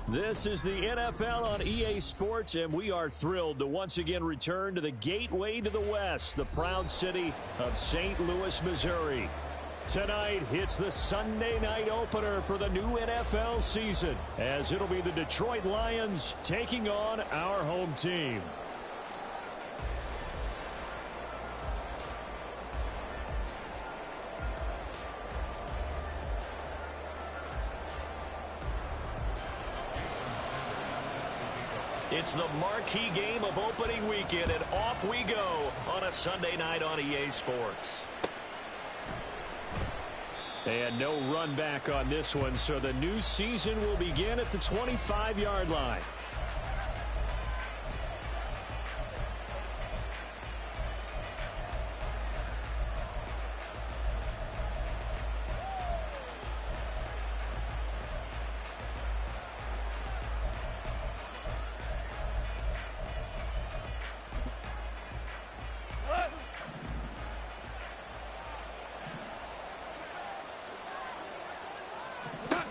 This is the NFL on EA Sports, and we are thrilled to once again return to the gateway to the West, the proud city of St. Louis, Missouri. Tonight, it's the Sunday night opener for the new NFL season, as it'll be the Detroit Lions taking on our home team. It's the marquee game of opening weekend, and off we go on a Sunday night on EA Sports. And no run back on this one, so the new season will begin at the 25-yard line.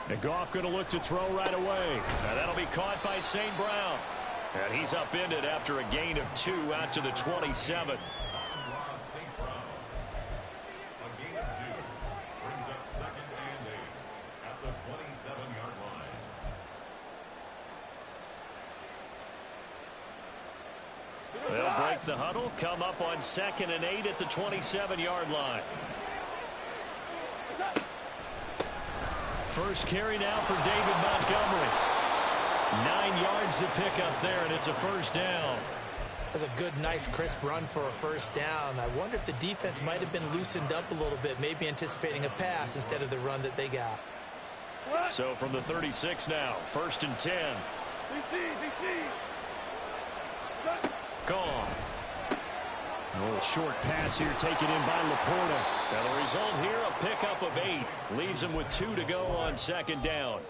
And Goff going to look to throw right away. And that'll be caught by St. Brown. And he's upended after a gain of 2 out to the 27. They'll break the huddle, come up on 2nd and 8 at the 27-yard line. First carry now for David Montgomery. 9 yards to pick up there, and it's a first down. That's a good, nice, crisp run for a first down. I wonder if the defense might have been loosened up a little bit, maybe anticipating a pass instead of the run that they got. So from the 36 now, 1st and 10. Gone. A little short pass here taken in by Laporta. And the result here, a pickup of 8. Leaves him with 2 to go on 2nd down.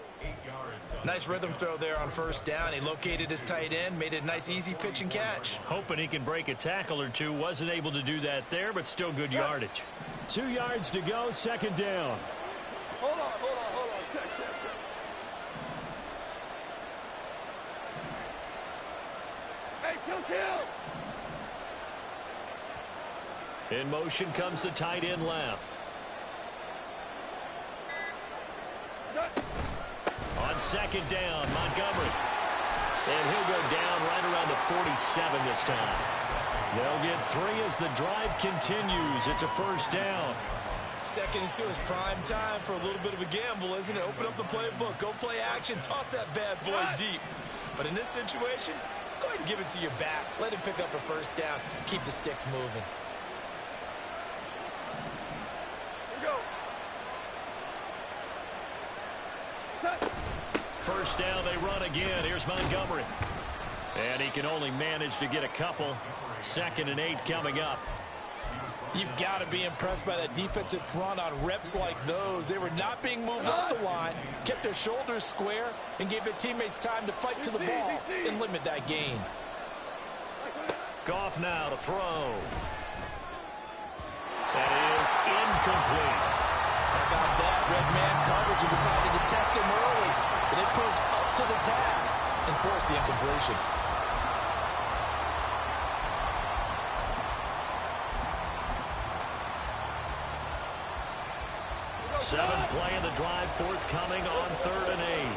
Nice rhythm throw there on first down. He located his tight end, made it a nice easy pitch and catch. Hoping he can break a tackle or two. Wasn't able to do that there, but still good yardage. 2 yards to go, 2nd down. Hold on. Check. Hey, kill. In motion comes the tight end left. On 2nd down, Montgomery. And he'll go down right around the 47 this time. They'll get 3 as the drive continues. It's a first down. 2nd and 2 is prime time for a little bit of a gamble, isn't it? Open up the playbook, go play action, toss that bad boy deep. But in this situation, go ahead and give it to your back. Let him pick up a first down. Keep the sticks moving. First down, they run again. Here's Montgomery. And he can only manage to get a couple. 2nd and 8 coming up. You've got to be impressed by that defensive front on reps like those. They were not being moved off the line, kept their shoulders square, and gave their teammates time to fight to the ball and limit that gain. Goff now to throw. That is incomplete. How about that? Red man coverage and decided to test him early. And it proved up to the task and forced the incompletion. Seventh play of the drive, forthcoming on 3rd and 8.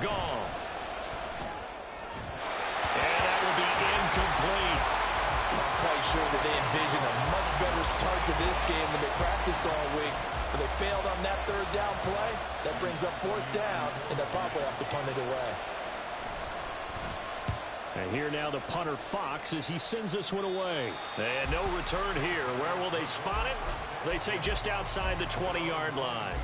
Goff. And that will be incomplete. I'm quite sure that they envisioned a much better start to this game when they practiced all week. But they failed on that 3rd down play. That brings up 4th down, and they'll probably have to punt it away. And here now the punter Fox as he sends this one away. And no return here. Where will they spot it? They say just outside the 20-yard line.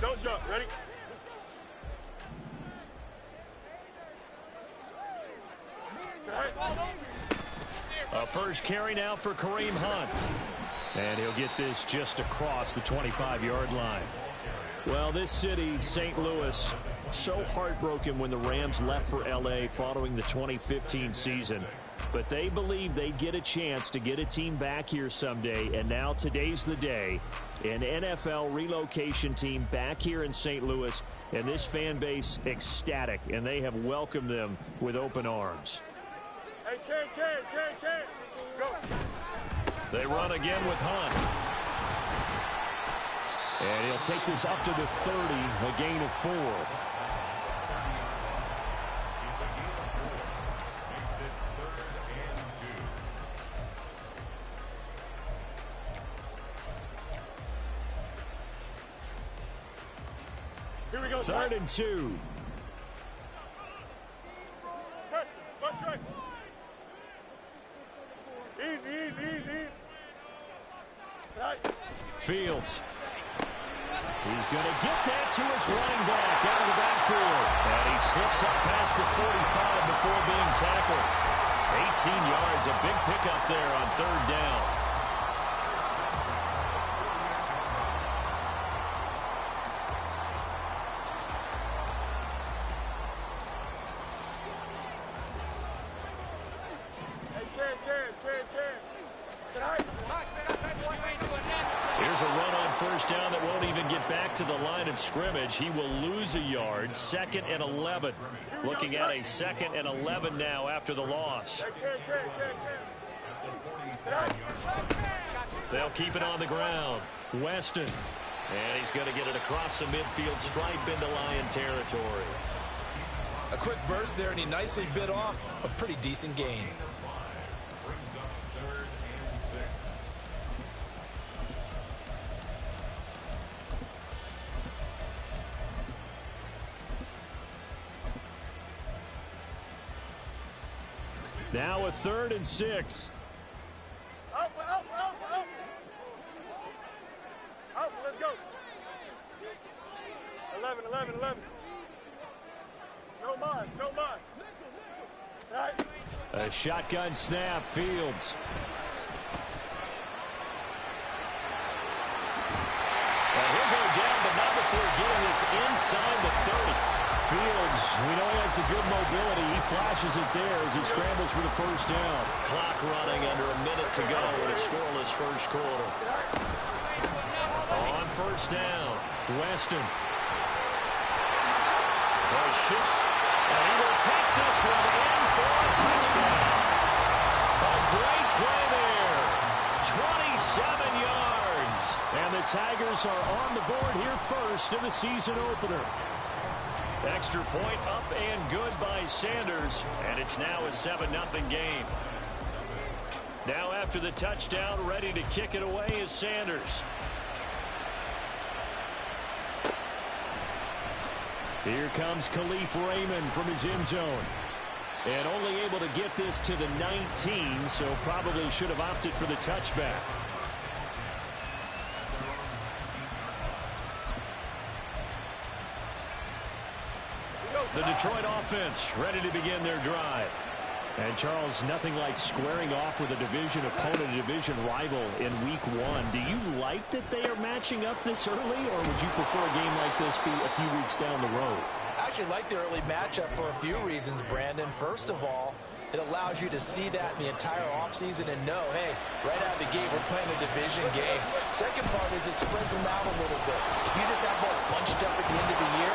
Don't jump. Ready? first carry now for Kareem Hunt. And he'll get this just across the 25-yard line. Well, this city, St. Louis, so heartbroken when the Rams left for L.A. following the 2015 season. But they believe they get a chance to get a team back here someday, and now today's the day. An NFL relocation team back here in St. Louis, and this fan base ecstatic, and they have welcomed them with open arms. Hey, Ken, go. They run again with Hunt. And he'll take this up to the 30, a gain of 4. Here we go. 3rd and 2. Test it. Let's right. Easy. Right. Fields. He's going to get that to his running back out of the backfield. And he slips up past the 45 before being tackled. 18 yards, a big pickup there on 3rd down. Here's a run on 1st down that won't even get back to the line of scrimmage. He will lose a yard. 2nd and 11. Looking at a 2nd and 11 now after the loss. They'll keep it on the ground. Weston. And he's going to get it across the midfield stripe into Lion territory. A quick burst there, and he nicely bit off a pretty decent gain. Now a 3rd and 6. Alpha, let's go. 11. No mas. Right. A shotgun snap, Fields. And he'll go down, but not before getting this inside the 30. Fields, we know he has the good mobility. He flashes it there as he scrambles for the 1st down. Clock running under a minute to go in a scoreless 1st quarter. On 1st down, Weston. Shifts, and he will take this one in for a touchdown. A great play there. 27 yards. And the Tigers are on the board here first in the season opener. Extra point up and good by Sanders, and it's now a 7-0 game. Now after the touchdown, ready to kick it away is Sanders. Here comes Khalif Raymond from his end zone. And only able to get this to the 19, so probably should have opted for the touchback. The Detroit offense ready to begin their drive. And, Charles, nothing like squaring off with a division opponent, a division rival in Week 1. Do you like that they are matching up this early, or would you prefer a game like this be a few weeks down the road? I actually like the early matchup for a few reasons, Brandon. First of all, it allows you to see that in the entire offseason and know, hey, right out of the gate, we're playing a division game. Second part is it spreads them out a little bit. If you just have more bunched up at the end of the year,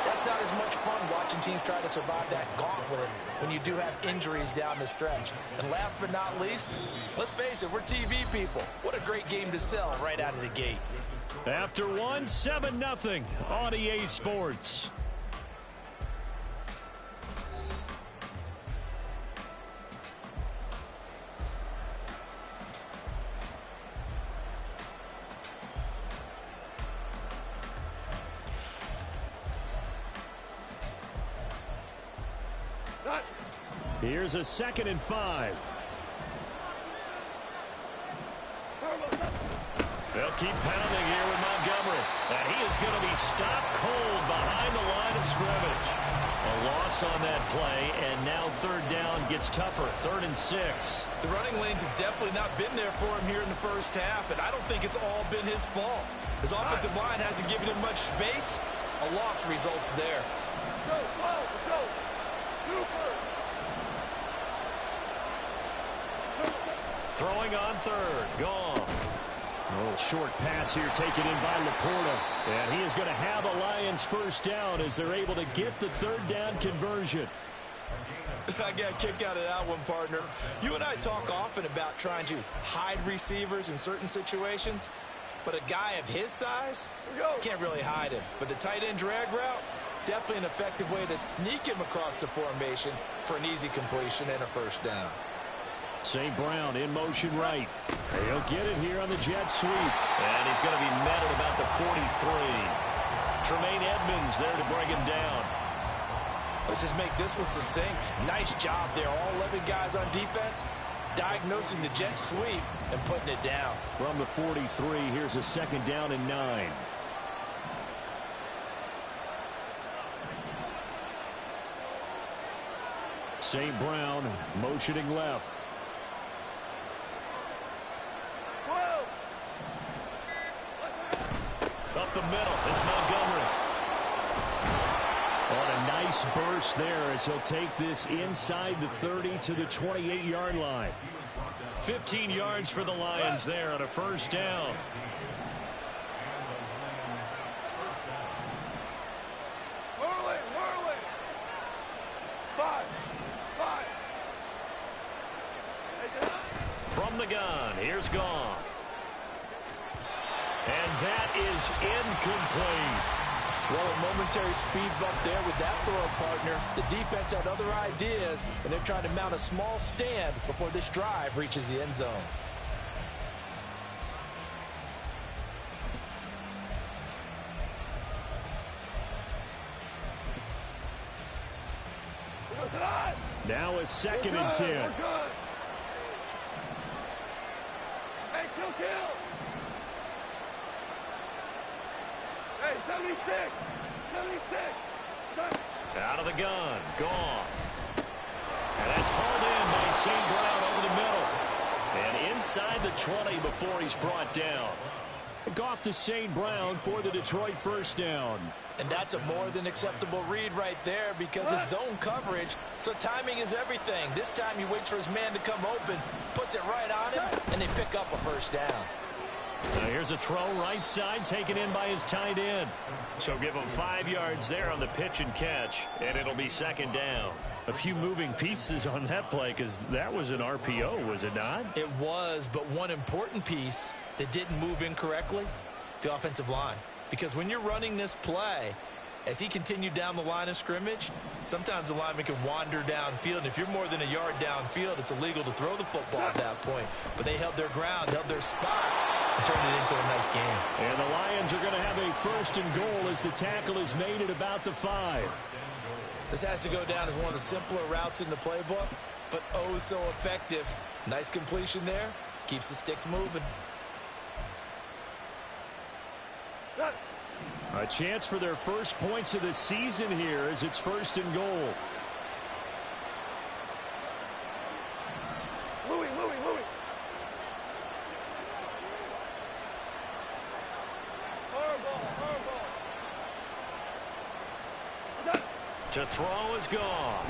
that's not as much fun watching teams try to survive that gauntlet when you do have injuries down the stretch. And last but not least, let's face it, we're TV people. What a great game to sell right out of the gate. After 7-0 on EA Sports. Here's a 2nd and 5. They'll keep pounding here with Montgomery. Montgomery. And he is going to be stopped cold behind the line of scrimmage. A loss on that play, and now third down gets tougher. 3rd and 6. The running lanes have definitely not been there for him here in the first half, and I don't think it's all been his fault. His offensive line hasn't given him much space. A loss results there. Go, go. Super. Throwing on 3rd. Gone. A little short pass here taken in by Laporta. And he is going to have a Lions first down as they're able to get the 3rd down conversion. I got a kick out of that one, partner. You and I talk often about trying to hide receivers in certain situations, but a guy of his size can't really hide him. But the tight end drag route, definitely an effective way to sneak him across the formation for an easy completion and a first down. St. Brown in motion right. He'll get it here on the jet sweep. And he's going to be met at about the 43. Tremaine Edmonds there to bring him down. Let's just make this one succinct. Nice job there. All 11 guys on defense diagnosing the jet sweep and putting it down. From the 43, here's a 2nd down and 9. St. Brown motioning left. Up the middle, it's Montgomery. On a nice burst there as he'll take this inside the 30 to the 28-yard line. 15 yards for the Lions there on a first down. Whirling. 5. From the gun, here's Goff. And that is incomplete. Well, a momentary speed bump there with that throw, partner. The defense had other ideas, and they're trying to mount a small stand before this drive reaches the end zone. Now a 2nd and 10. We're good. Hey, kill. Hey, 76. Out of the gun, Goff. And that's hauled in by St. Brown over the middle. And inside the 20 before he's brought down. Goff to St. Brown for the Detroit first down. And that's a more than acceptable read right there because it's zone coverage, so timing is everything. This time he waits for his man to come open, puts it right on him, and they pick up a first down. Now here's a throw right side taken in by his tight end. So give him 5 yards there on the pitch and catch, and it'll be 2nd down. A few moving pieces on that play because that was an RPO, was it not? It was, but one important piece that didn't move incorrectly, the offensive line. Because when you're running this play, as he continued down the line of scrimmage, sometimes the lineman can wander downfield. And if you're more than a yard downfield, it's illegal to throw the football at that point. But they held their ground, held their spot, and turned it into a nice game. And the Lions are going to have a 1st and goal as the tackle is made at about the 5. This has to go down as one of the simpler routes in the playbook, but oh so effective. Nice completion there. Keeps the sticks moving. A chance for their first points of the season here as it's 1st and goal. Louis. Hardball. To throw is gone.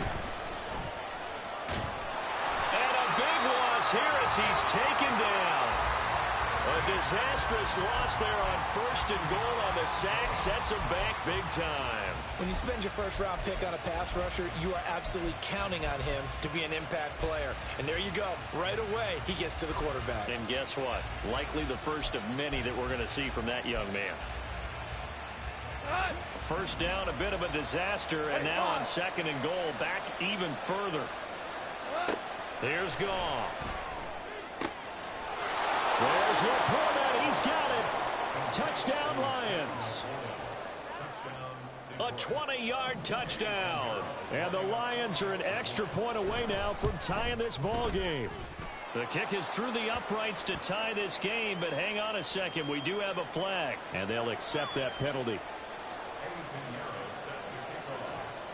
And a big loss here as he's taken down. A disastrous loss there on 1st and goal on the sack. Sets him back big time. When you spend your first-round pick on a pass rusher, you are absolutely counting on him to be an impact player. And there you go. Right away, he gets to the quarterback. And guess what? Likely the first of many that we're going to see from that young man. First down, a bit of a disaster, and now on 2nd and goal, back even further. Here's Goff. There's Laporta. He's got it. Touchdown, Lions. A 20-yard touchdown. And the Lions are an extra point away now from tying this ball game. The kick is through the uprights to tie this game, but hang on a second. We do have a flag, and they'll accept that penalty.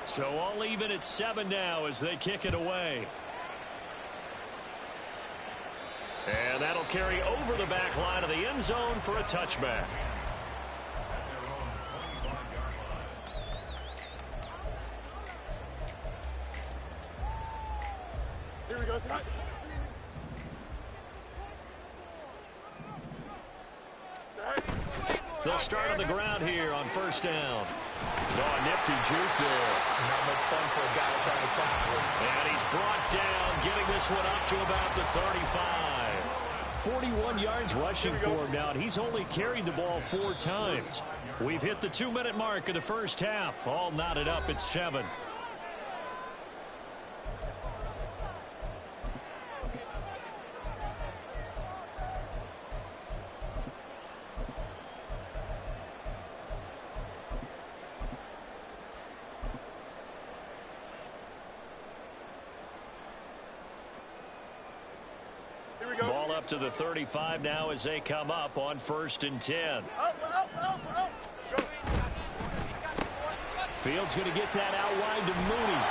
So all even at 7 now as they kick it away. And that'll carry over the back line of the end zone for a touchback. Here we go, Scott. They'll start on the ground here on first down. Oh, nifty juke there. Not much fun for a guy trying to tackle him. And he's brought down, getting this one up to about the 35. 41 yards rushing for him now, and he's only carried the ball 4 times. We've hit the 2-minute mark of the first half. All knotted up at 7. Ball up to the 35 now as they come up on 1st and 10. Fields going to get that out wide to Mooney.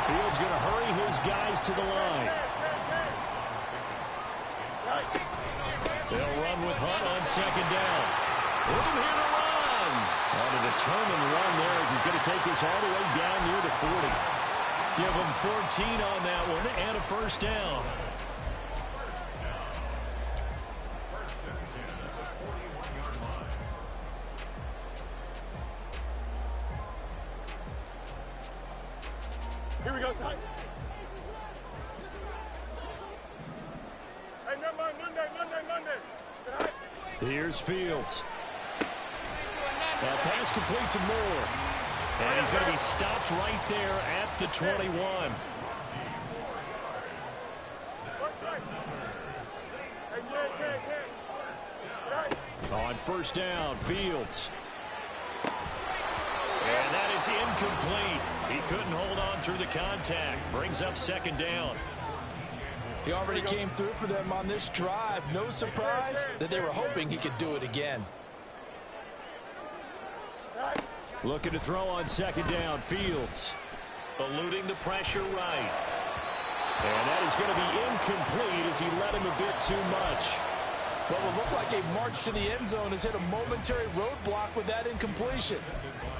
Fields going to hurry his guys to the line. They'll run with Hunt on 2nd down. Room here to run. On a determined run there as he's going to take this all the way down near the 40. Give him 14 on that one and a first down. Here we go, Scott. Hey, Monday. Tonight. Here's Fields. Now pass complete to Moore. And he's going to be stopped right there at the 21. On first down, Fields. And that is incomplete. He couldn't hold on through the contact. Brings up 2nd down. He already came through for them on this drive. No surprise that they were hoping he could do it again. Looking to throw on 2nd down, Fields. Eluding the pressure right. And that is going to be incomplete as he let him a bit too much. What will look like a march to the end zone has hit a momentary roadblock with that incompletion.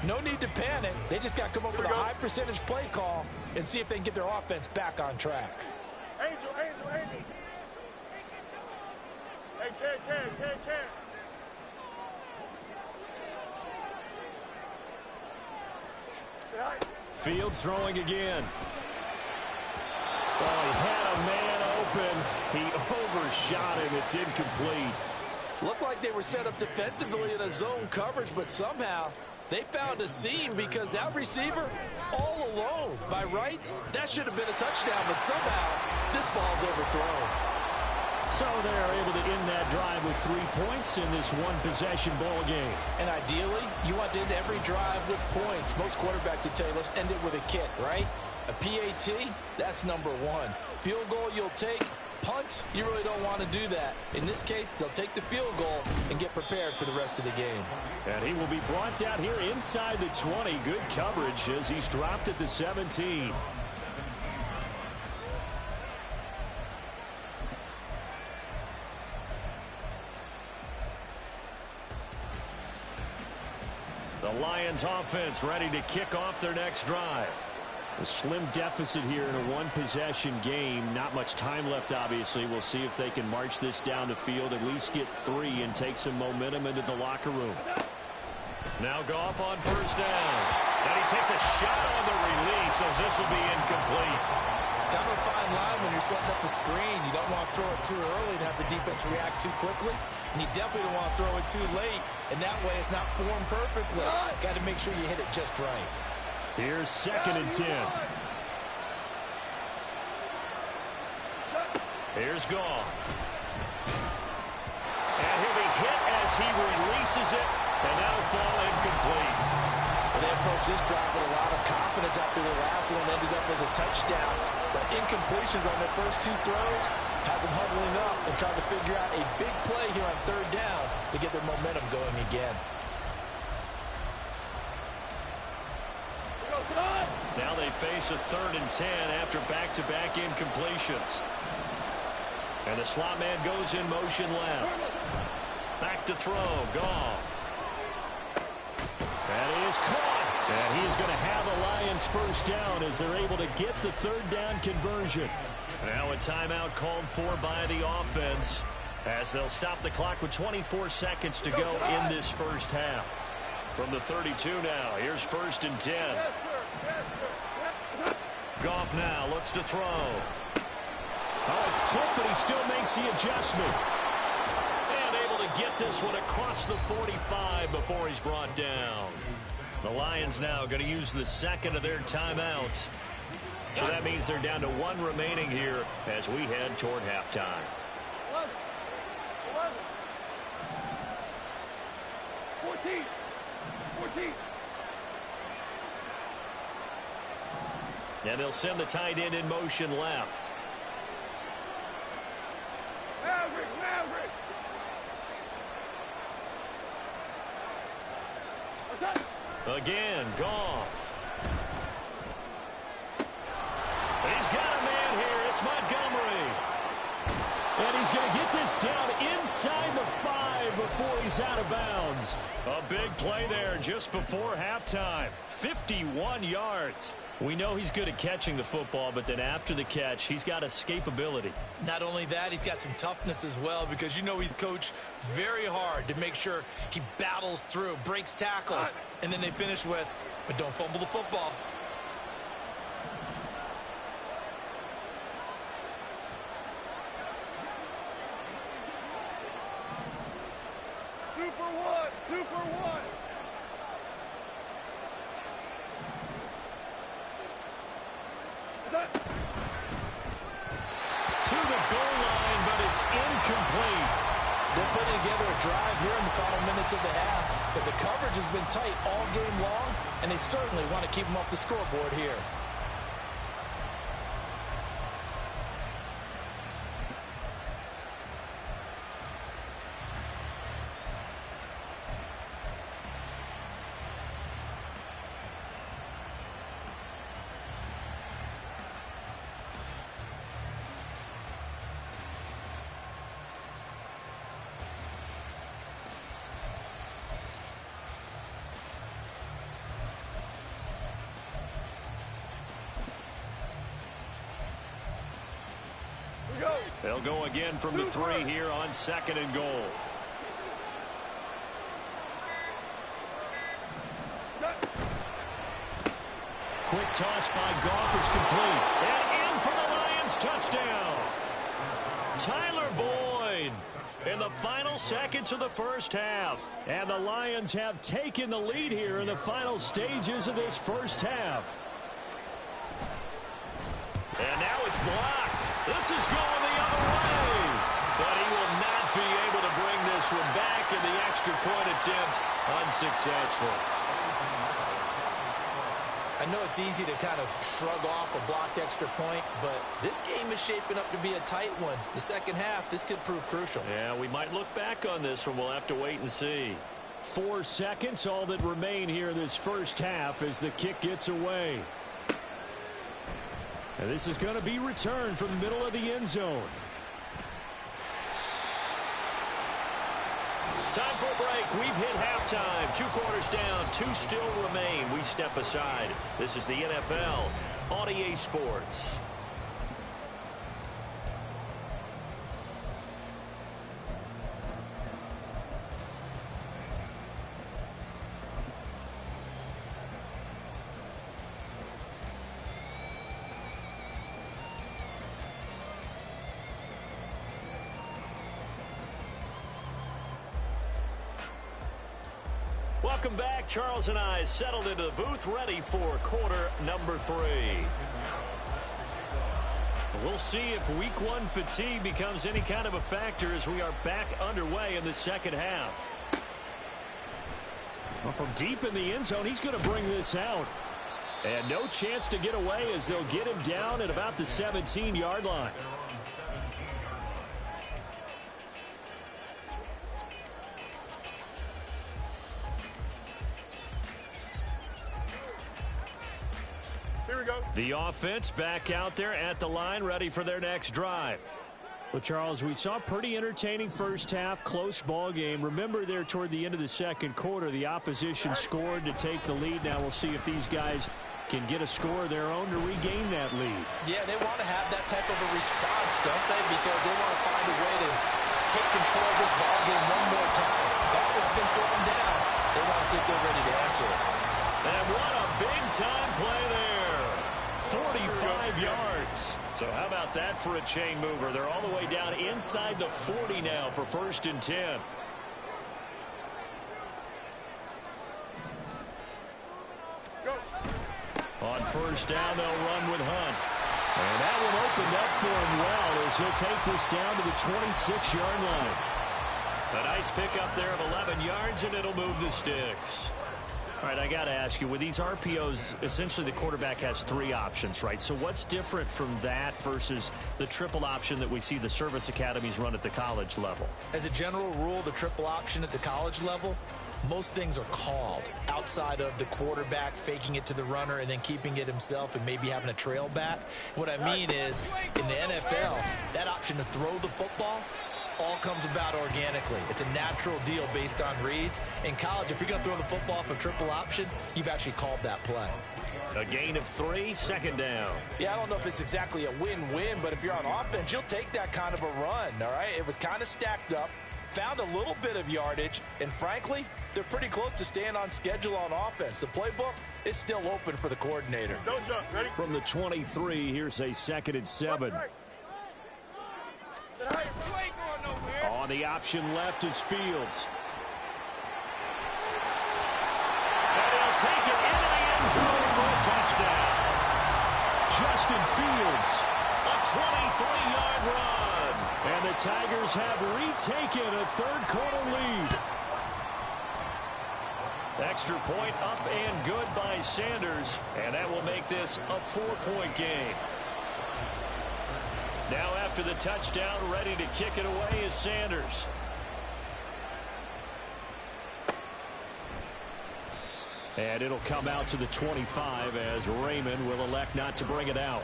No need to panic. They just got to come up with a high percentage play call and see if they can get their offense back on track. Angel. Hey, Ken. Fields throwing again. Oh, he had a man open. He overshot him. It's incomplete. Looked like they were set up defensively in a zone coverage, but somehow they found a seam because that receiver all alone. By rights, that should have been a touchdown, but somehow this ball's overthrown. So they're able to end that drive with 3 points in this one-possession ball game. And ideally, you want to end every drive with points. Most quarterbacks would tell you, let's end it with a kick, right? A PAT, that's number 1. Field goal you'll take. Punts, you really don't want to do that. In this case, they'll take the field goal and get prepared for the rest of the game. And he will be brought down here inside the 20. Good coverage as he's dropped at the 17. The Lions offense ready to kick off their next drive. A slim deficit here in a one-possession game. Not much time left, obviously. We'll see if they can march this down the field, at least get 3 and take some momentum into the locker room. Now Goff on first down. And he takes a shot on the release as this will be incomplete. Kind of a fine line when you're setting up the screen. You don't want to throw it too early and have the defense react too quickly. And you definitely don't want to throw it too late. And that way it's not formed perfectly. Got to make sure you hit it just right. Here's 2nd and 10. Here's Goff. And he'll be hit as he releases it. And that'll fall incomplete. They approached this drive with a lot of confidence after the last one ended up as a touchdown. But incompletions on their first 2 throws has them huddling up and trying to figure out a big play here on 3rd down to get their momentum going again. Now they face a 3rd and 10 after back-to-back incompletions. And the slot man goes in motion left. Back to throw. Goff. That is caught. And he is going to have a Lions first down as they're able to get the 3rd down conversion. Now a timeout called for by the offense as they'll stop the clock with 24 seconds to go in this first half. From the 32 now, here's 1st and 10. Goff now looks to throw. Oh, it's tipped, but he still makes the adjustment. And able to get this one across the 45 before he's brought down. The Lions now going to use the 2nd of their timeouts. So that means they're down to 1 remaining here as we head toward halftime. 14. And they'll send the tight end in motion left. Maverick. Again, Goff. He's got a man here. It's Montgomery. And he's going to get this down inside the 5 before he's out of bounds. A big play there just before halftime. 51 yards. We know he's good at catching the football, but then after the catch, he's got escapability. Not only that, he's got some toughness as well because you know he's coached very hard to make sure he battles through, breaks tackles, and then they finish with, but don't fumble the football. Super one. To the goal line, but it's incomplete. They're putting together a drive here in the final minutes of the half. But the coverage has been tight all game long, and they certainly want to keep them off the scoreboard here. They'll go again from the 3 here on 2nd and goal. Quick toss by Goff is complete. And in for the Lions touchdown. Tyler Boyd in the final seconds of the first half. And the Lions have taken the lead here in the final stages of this first half. And now it's blocked. This is going the other way. But he will not be able to bring this one back, and the extra point attempt unsuccessful. I know it's easy to kind of shrug off a blocked extra point, but this game is shaping up to be a tight one. The second half, this could prove crucial. Yeah, we might look back on this one. We'll have to wait and see. 4 seconds, all that remain here this first half as the kick gets away. And this is going to be returned from the middle of the end zone. Time for a break. We've hit halftime. 2 quarters down. 2 still remain. We step aside. This is the NFL on EA Sports. Welcome back. Charles and I settled into the booth, ready for quarter number 3. We'll see if week 1 fatigue becomes any kind of a factor as we are back underway in the second half. Well, from deep in the end zone, he's going to bring this out. And no chance to get away as they'll get him down at about the 17-yard line. Here we go. The offense back out there at the line, ready for their next drive. Well, Charles, we saw a pretty entertaining first half, close ball game. Remember there toward the end of the second quarter, the opposition scored to take the lead. Now we'll see if these guys can get a score of their own to regain that lead. Yeah, they want to have that type of a response, don't they? Because they want to find a way to take control of this ball game one more time. Ball that's been thrown down, they want to see if they're ready to answer it. And what a big-time play there. 45 yards. So how about that for a chain mover? They're all the way down inside the 40 now for 1st and 10. Go. On 1st down, they'll run with Hunt. And that one opened up for him well as he'll take this down to the 26-yard line. A nice pickup there of 11 yards, and it'll move the sticks. All right, I got to ask you, with these RPOs, essentially the quarterback has 3 options, right? So what's different from that versus the triple option that we see the service academies run at the college level? As a general rule, the triple option at the college level, most things are called outside of the quarterback faking it to the runner and then keeping it himself and maybe having a trail back. What I mean is, in the NFL, that option to throw the football all comes about organically. It's a natural deal based on reads. In college, if you're going to throw the football for triple option, you've actually called that play. A gain of 3, 2nd down. Yeah, I don't know if it's exactly a win-win, but if you're on offense, you'll take that kind of a run, all right? It was kind of stacked up, found a little bit of yardage, and frankly, they're pretty close to staying on schedule on offense. The playbook is still open for the coordinator. Don't jump. Ready? From the 23, here's a 2nd and 7. You ain't going nowhere. On the option left is Fields. And he'll take it into the end zone for a touchdown. Justin Fields, a 23-yard run. And the Tigers have retaken a third-quarter lead. Extra point up and good by Sanders. And that will make this a 4-point game. Now after the touchdown, ready to kick it away is Sanders. And it'll come out to the 25 as Raymond will elect not to bring it out.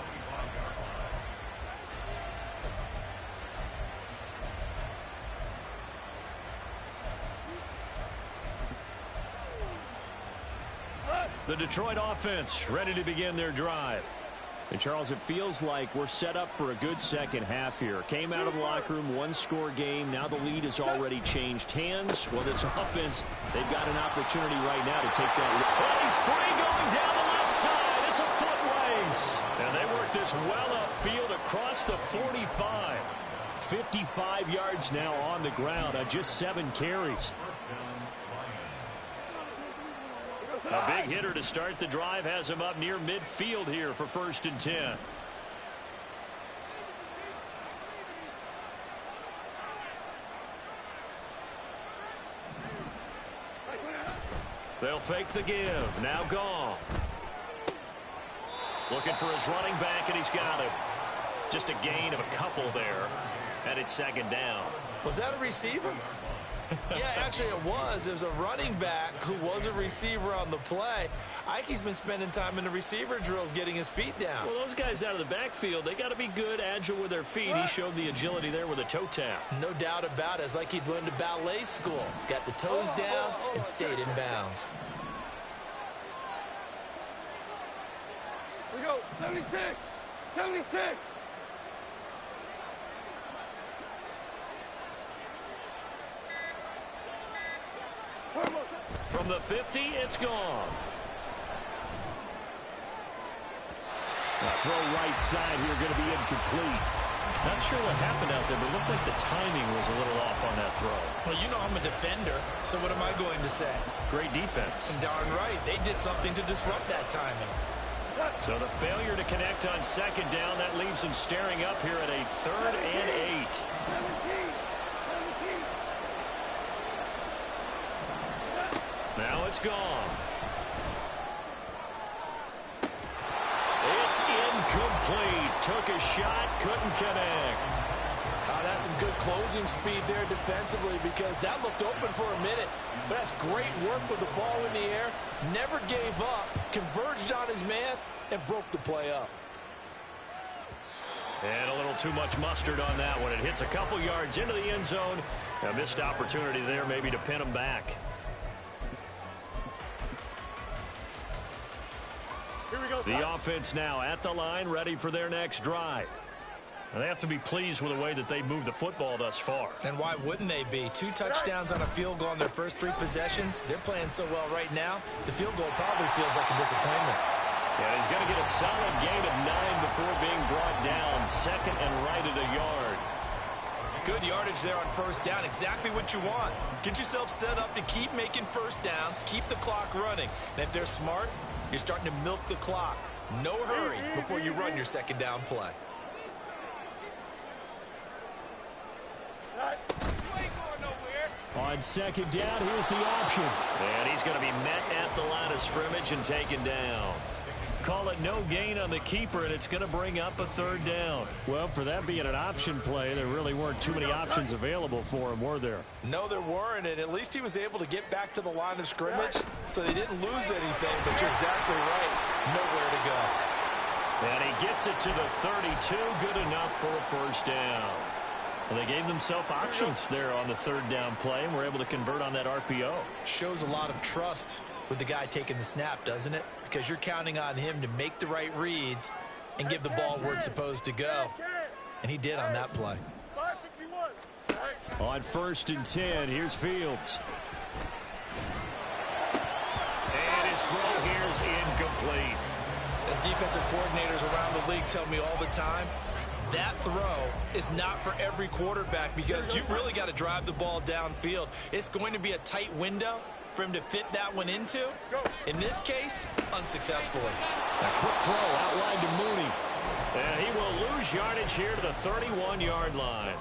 The Detroit offense ready to begin their drive. And, Charles, it feels like we're set up for a good second half here. Came out of the locker room, 1-score game. Now the lead has already changed hands. Well, this offense, they've got an opportunity right now to take that lead. Well, he's free going down the left side. It's a foot race. And they work this well upfield across the 45. 55 yards now on the ground on just 7 carries. A big hitter to start the drive has him up near midfield here for 1st and 10. They'll fake the give. Now Goff. Looking for his running back, and he's got him. Just a gain of a couple there. And it's 2nd down. Was that a receiver? Yeah, actually it was. It was a running back who was a receiver on the play. Ike's been spending time in the receiver drills getting his feet down. Well, those guys out of the backfield, they got to be good, agile with their feet. He showed the agility there with a toe tap. No doubt about it. It's like he'd went to ballet school. Got the toes down and stayed in bounds. We go. 76. 76. From the 50, it's Goff. Throw right side here, going to be incomplete. Not sure what happened out there, but it looked like the timing was a little off on that throw. Well, you know I'm a defender, so what am I going to say? Great defense. Darn right. They did something to disrupt that timing. So the failure to connect on 2nd down, that leaves them staring up here at a 3rd and 8. 17. Now it's Goff. took a shot, couldn't connect. That's some good closing speed there defensively because that looked open for a minute. But that's great work with the ball in the air. Never gave up, converged on his man, and broke the play up. And a little too much mustard on that one. It hits a couple yards into the end zone. A missed opportunity there maybe to pin him back. Here we go. The offense now at the line, ready for their next drive. And they have to be pleased with the way that they moved the football thus far. And why wouldn't they be? 2 touchdowns on a field goal in their first 3 possessions. They're playing so well right now, the field goal probably feels like a disappointment. Yeah, he's going to get a solid gain of 9 before being brought down. Second and right at a yard. Good yardage there on first down. Exactly what you want. Get yourself set up to keep making first downs, keep the clock running. And if they're smart, you're starting to milk the clock. No hurry before you run your second down play. On second down, here's the option. And he's going to be met at the line of scrimmage and taken down. Call it no gain on the keeper, and it's going to bring up a third down. Well, for that being an option play, there really weren't too many options available for him, were there? No, there weren't, and at least he was able to get back to the line of scrimmage, so they didn't lose anything, but you're exactly right. Nowhere to go. And he gets it to the 32, good enough for a first down. Well, they gave themselves options there on the third down play, and were able to convert on that RPO. Shows a lot of trust with the guy taking the snap, doesn't it? Because you're counting on him to make the right reads and give the ball where it's supposed to go. And he did on that play. On first and 10, here's Fields. And his throw here is incomplete. As defensive coordinators around the league tell me all the time, that throw is not for every quarterback because you've really got to drive the ball downfield. It's going to be a tight window for him to fit that one into. In this case, unsuccessfully. A quick throw outlined to Mooney. And he will lose yardage here to the 31-yard line.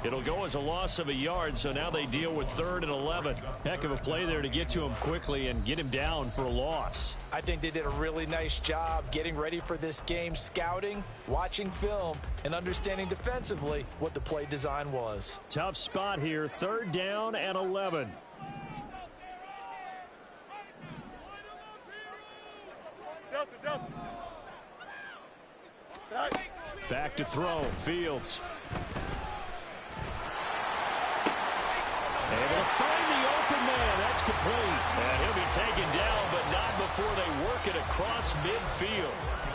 It'll go as a loss of a yard, so now they deal with 3rd and 11. Heck of a play there to get to him quickly and get him down for a loss. I think they did a really nice job getting ready for this game, scouting, watching film, and understanding defensively what the play design was. Tough spot here, 3rd down and 11. Back to throw, Fields. Able to find the open man. That's complete. And he'll be taken down, but not before they work it across midfield.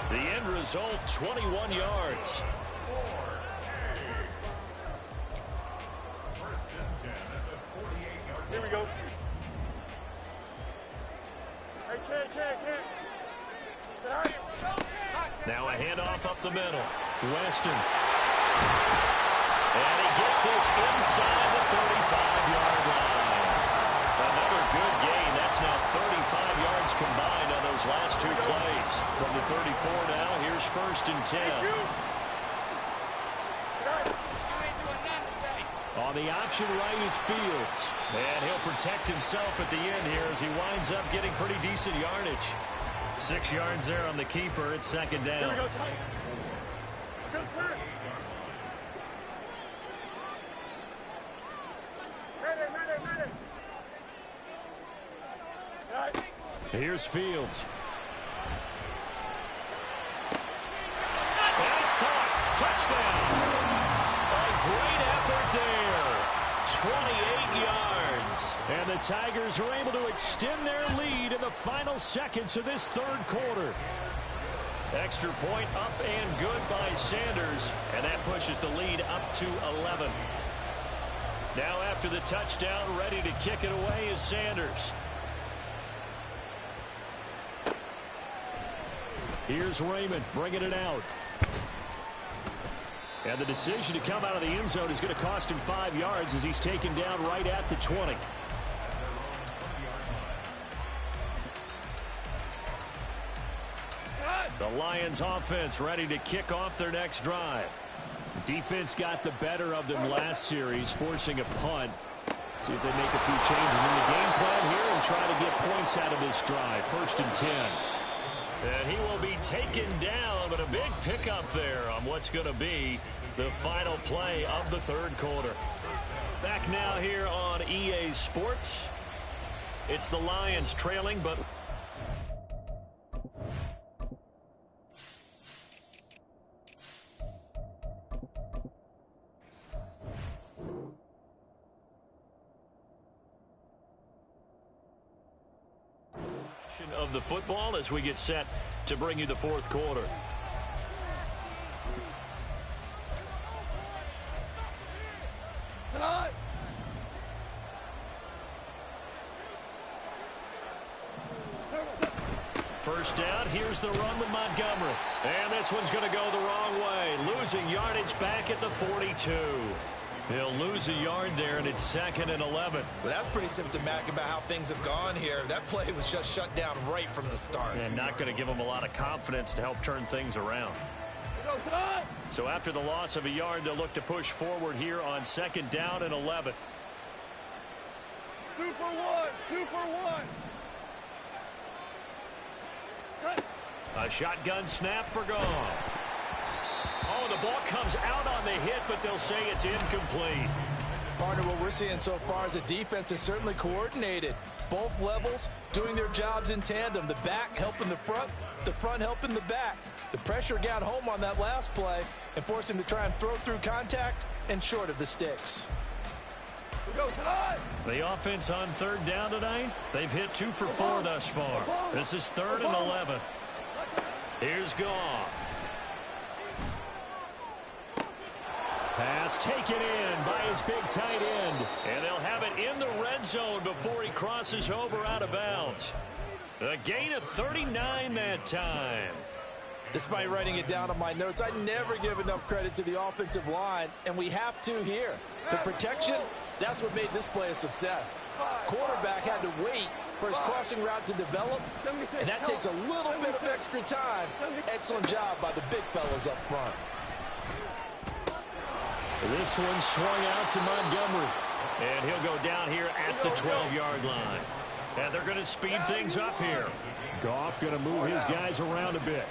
The end result, 21 yards. Here we go. Hey, kid. Now a handoff up the middle. Weston. And he gets this inside the 35-yard line. Another good gain. That's now 35 yards combined on those last 2 plays. From the 34 now, here's 1st and 10. On the option right is Fields. And he'll protect himself at the end here as he winds up getting pretty decent yardage. 6 yards there on the keeper. It's 2nd down. Here's Fields. And it's caught. Touchdown. A great effort there. 28 yards. And the Tigers are able to extend their lead in the final seconds of this 3rd quarter. Extra point up and good by Sanders. And that pushes the lead up to 11. Now after the touchdown, ready to kick it away is Sanders. Here's Raymond bringing it out. And the decision to come out of the end zone is going to cost him 5 yards as he's taken down right at the 20. The Lions offense ready to kick off their next drive. The defense got the better of them last series, forcing a punt. See if they make a few changes in the game plan here and try to get points out of this drive. 1st and 10. And he will be taken down, but a big pickup there on what's going to be the final play of the third quarter. Back now here on EA Sports. It's the Lions trailing, but of the football as we get set to bring you the fourth quarter. First down, here's the run with Montgomery. And this one's going to go the wrong way. Losing yardage back at the 42. He'll lose a yard there, and it's 2nd and 11. Well, that's pretty symptomatic about how things have gone here. That play was just shut down right from the start. And not going to give him a lot of confidence to help turn things around. So after the loss of a yard, they'll look to push forward here on 2nd down and 11. 2 for 1. 2 for 1. A shotgun snap for Goff. Oh, the ball comes out on the hit, but they'll say it's incomplete. Partner, what we're seeing so far is the defense is certainly coordinated. Both levels doing their jobs in tandem. The back helping the front helping the back. The pressure got home on that last play and forced him to try and throw through contact and short of the sticks. The offense on 3rd down tonight, they've hit 2 for 4 thus far. This is 3rd and 11. Here's Goff. Pass taken in by his big tight end. And they'll have it in the red zone before he crosses over out of bounds. A gain of 39 that time. Despite writing it down on my notes, I never give enough credit to the offensive line, and we have to here. The protection, that's what made this play a success. Quarterback had to wait for his crossing route to develop, and that takes a little bit of extra time. Excellent job by the big fellas up front. This one swung out to Montgomery. And he'll go down here at the 12-yard line. And they're going to speed things up here. Goff going to move his guys around a bit.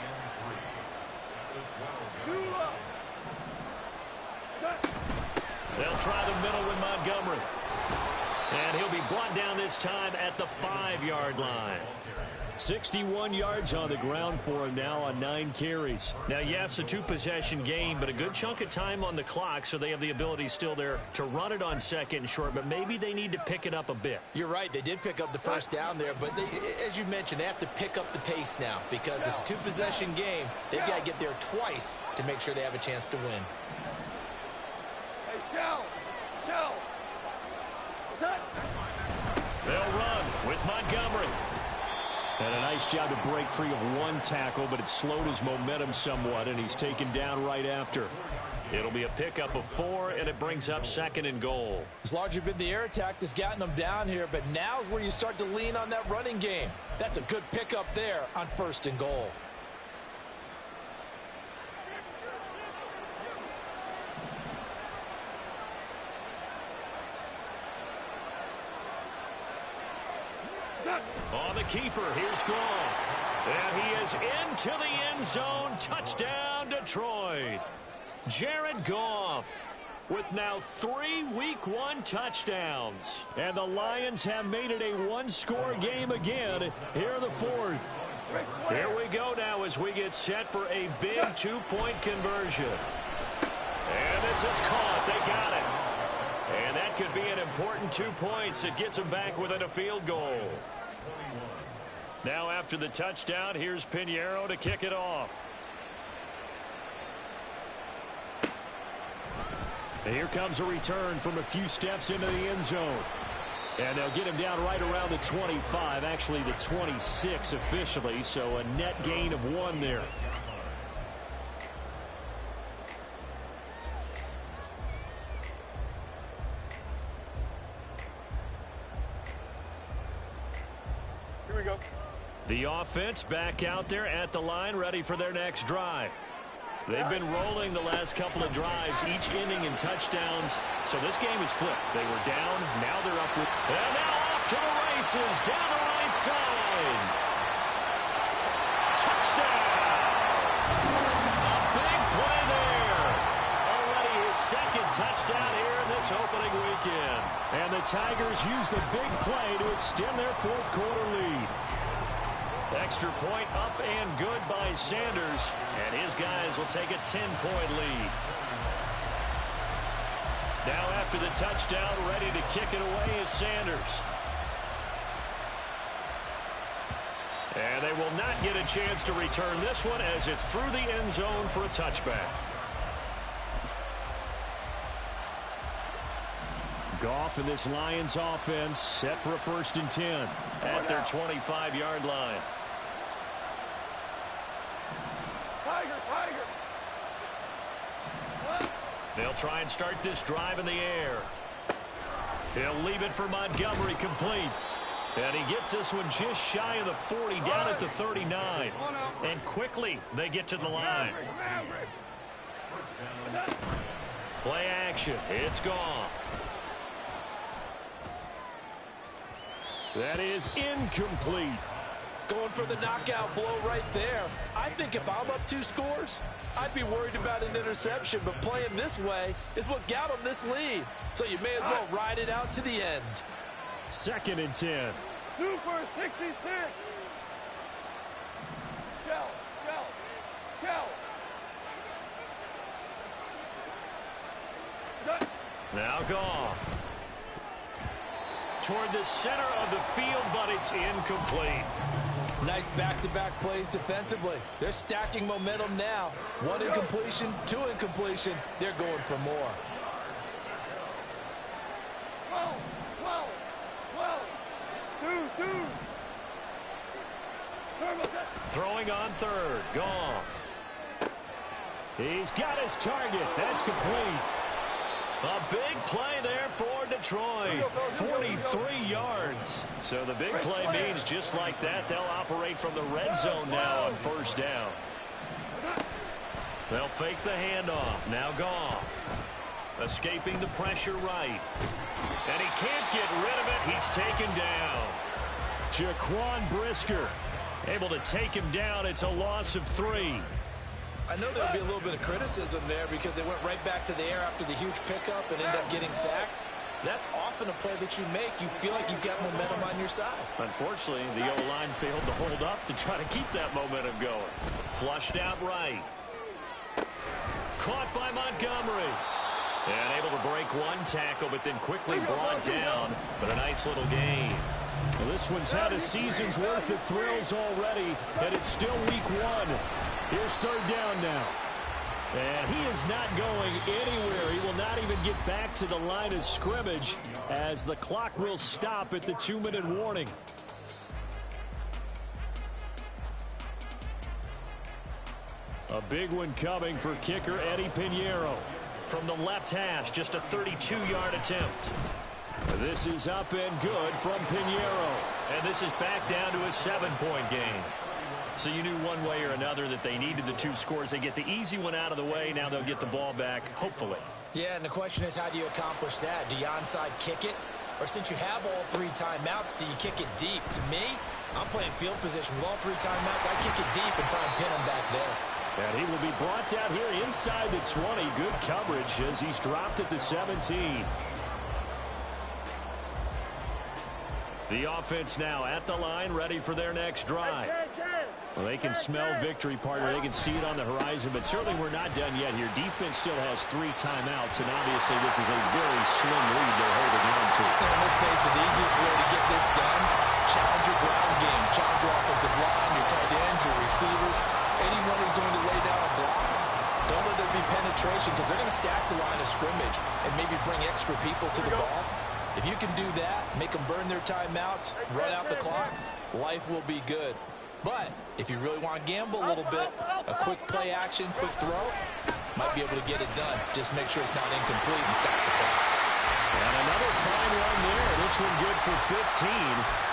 They'll try the middle with Montgomery. And he'll be brought down this time at the 5-yard line. 61 yards on the ground for him now on 9 carries. Now, yes, a 2-possession game, but a good chunk of time on the clock, so they have the ability still there to run it on 2nd and short, but maybe they need to pick it up a bit. You're right. They did pick up the first down there, but as you mentioned, they have to pick up the pace now because it's a 2-possession game. They've got to get there twice to make sure they have a chance to win. They'll run with Montgomery. And a nice job to break free of 1 tackle, but it slowed his momentum somewhat, and he's taken down right after. It'll be a pickup of 4, and it brings up 2nd and goal. It's largely been the air attack that's gotten them down here, but now's where you start to lean on that running game. That's a good pickup there on 1st and goal. On the keeper, here's Goff. And he is into the end zone. Touchdown, Detroit. Jared Goff with now 3 Week 1 touchdowns. And the Lions have made it a 1-score game again here in the 4th. Here we go now as we get set for a big 2-point conversion. And this is caught. They got it. And that could be an important 2 points. It gets them back within a field goal. Now after the touchdown, here's Pinheiro to kick it off. And here comes a return from a few steps into the end zone. And they'll get him down right around the 25, actually the 26 officially, so a net gain of 1 there. Here we go. The offense back out there at the line, ready for their next drive. They've been rolling the last couple of drives, each ending in touchdowns. So this game is flipped. They were down, now they're up with... And now off to the races, down the right side. touchdown! A big play there. Already his second touchdown here in this opening weekend. And the Tigers use the big play to extend their fourth quarter lead. Extra point up and good by Sanders. And his guys will take a 10-point lead. Now after the touchdown, ready to kick it away is Sanders. And they will not get a chance to return this one as it's through the end zone for a touchback. Goff and this Lions offense set for a 1st and 10 at their 25-yard line. They'll try and start this drive in the air. He'll leave it for Montgomery complete. And he gets this one just shy of the 40 down at the 39. And quickly they get to the line. Play action. It's Goff. That is incomplete. Going for the knockout blow right there. I think if I'm up 2 scores, I'd be worried about an interception, but playing this way is what got him this lead. So you may as well ride it out to the end. 2nd and 10. Super 66. Shell. Now Goff. Toward the center of the field, but it's incomplete. Nice back-to-back plays defensively. They're stacking momentum now. 1 incompletion, 2 incompletion. They're going for more. 2. Throwing on 3rd. Goff. He's got his target. That's complete. A big play there for Detroit. 43 yards. So the big play means just like that, they'll operate from the red zone now on 1st down. They'll fake the handoff. Now Goff. Escaping the pressure right. And he can't get rid of it. He's taken down. Jaquan Brisker able to take him down. It's a loss of 3. I know there'll be a little bit of criticism there because they went right back to the air after the huge pickup and ended up getting sacked. That's often a play that you make. You feel like you've got momentum on your side. Unfortunately, the O-line failed to hold up to try to keep that momentum going. Flushed out right. Caught by Montgomery. And able to break 1 tackle, but then quickly brought down. But a nice little gain. Well, this one's had a season's worth of thrills already, and it's still week 1. Here's 3rd down now. And he is not going anywhere. He will not even get back to the line of scrimmage as the clock will stop at the 2-minute warning. A big one coming for kicker Eddie Pinheiro. From the left hash, just a 32-yard attempt. This is up and good from Pinheiro. And this is back down to a 7-point game. So you knew one way or another that they needed the 2 scores. They get the easy one out of the way. Now they'll get the ball back, hopefully. Yeah, and the question is, how do you accomplish that? Do you onside kick it? Or since you have all 3 timeouts, do you kick it deep? To me, I'm playing field position. With all 3 timeouts, I kick it deep and try and pin him back there. And he will be brought down here inside the 20. Good coverage as he's dropped at the 17. The offense now at the line, ready for their next drive. Well, they can smell victory, partner. They can see it on the horizon, but certainly we're not done yet here. Defense still has 3 timeouts, and obviously this is a very slim lead they're holding on to. And let's face it, the easiest way to get this done, challenge your ground game, challenge your offensive line, your tight ends, your receivers. Anyone who's going to lay down a block, don't let there be penetration because they're going to stack the line of scrimmage and maybe bring extra people to the ball. If you can do that, make them burn their timeouts, run out the clock, life will be good. But if you really want to gamble a little bit, a quick play action, quick throw, might be able to get it done. Just make sure it's not incomplete and stop the clock. And another fine run there. This one good for 15.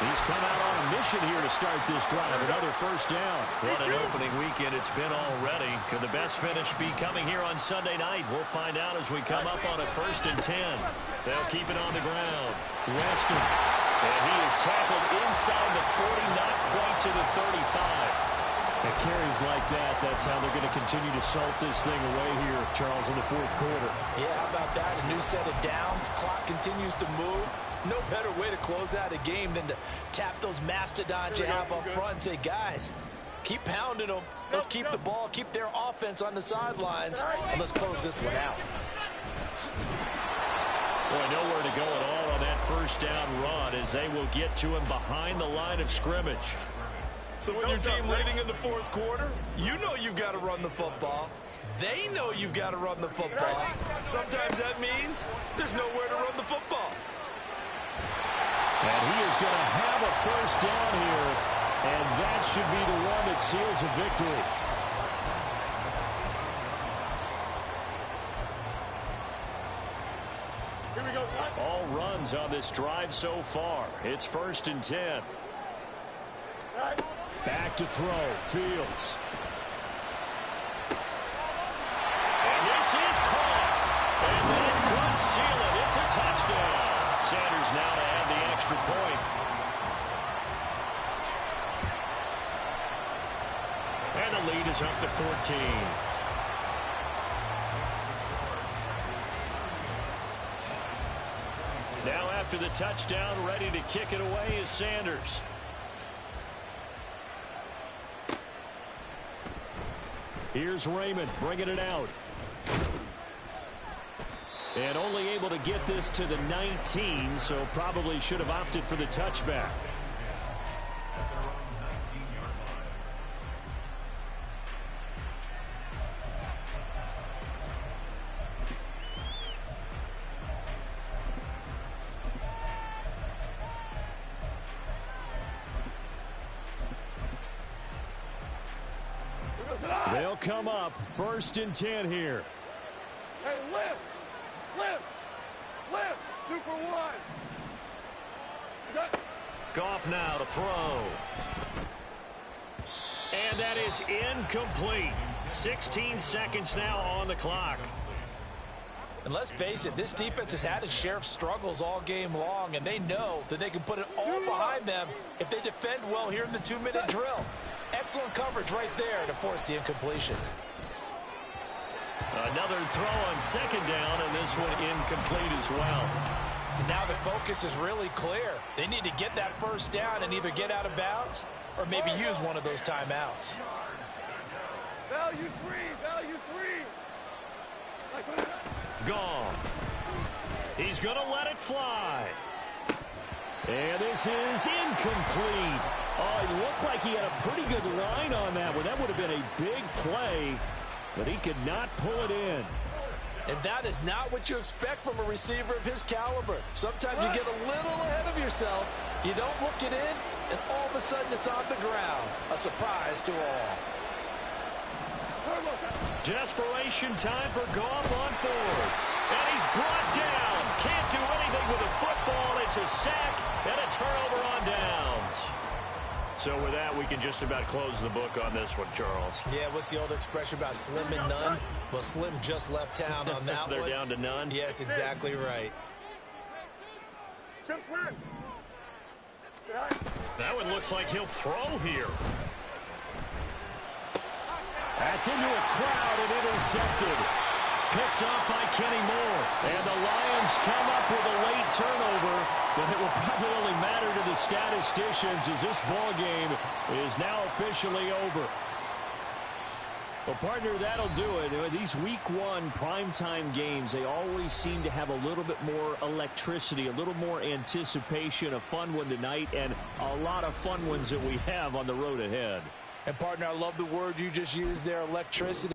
He's come out on a mission here to start this drive. Another 1st down. What an opening weekend it's been already. Could the best finish be coming here on Sunday night? We'll find out as we come up on a 1st and 10. They'll keep it on the ground. Weston. And he is tackled inside the 40, not quite to the 35. At carries like that, that's how they're going to continue to salt this thing away here, Charles, in the fourth quarter. Yeah, how about that? A new set of downs. Clock continues to move. No better way to close out a game than to tap those mastodons you have up front and say, guys, keep pounding them. Let's keep the ball, keep their offense on the sidelines, and let's close this one out. Boy, nowhere to go at all on that first down run as they will get to him behind the line of scrimmage. So with your team leading in the fourth quarter, you know you've got to run the football. They know you've got to run the football. Sometimes that means there's nowhere to run the football. And he is going to have a first down here, and that should be the one that seals a victory. Here we go, son. All runs on this drive so far. It's 1st and 10. Back to throw. Fields. And this is caught. And that could seal it. It's a touchdown. Sanders now to add the extra point. And the lead is up to 14. Now after the touchdown, ready to kick it away is Sanders. Here's Raymond bringing it out. And only able to get this to the 19, so probably should have opted for the touchback. They'll come up 1st and 10 here. Hey, lift! Lift! Lift! 2 for 1. Goff now to throw. And that is incomplete. 16 seconds now on the clock. And let's face it, this defense has had its share of struggles all game long, and they know that they can put it all behind them if they defend well here in the 2-minute drill. Excellent coverage right there to force the incompletion. Another throw on 2nd down, and this one incomplete as well. And now the focus is really clear. They need to get that first down and either get out of bounds or maybe use one of those timeouts. Value 3! Value 3! Goff. He's going to let it fly. And this is incomplete. Oh, it looked like he had a pretty good line on that one. That would have been a big play, but he could not pull it in. And that is not what you expect from a receiver of his caliber. Sometimes you get a little ahead of yourself. You don't look it in, and all of a sudden it's on the ground. A surprise to all. Desperation time for Goff on 4th. And he's brought down. Can't do anything with a football. It's a sack and a turnover on downs. So with that, we can just about close the book on this one, Charles. Yeah, what's the old expression about slim and none? Well, Slim just left town on that They're one. down to none? Yes, exactly right. That one looks like he'll throw here. That's into a crowd and intercepted. Picked off by Kenny Moore. And the Lions come up with a late turnover, but it will probably only matter to the statisticians as this ball game is now officially over. Well, partner, that'll do it. These Week 1 primetime games, they always seem to have a little bit more electricity, a little more anticipation. A fun one tonight, and a lot of fun ones that we have on the road ahead. And, partner, I love the word you just used there, electricity.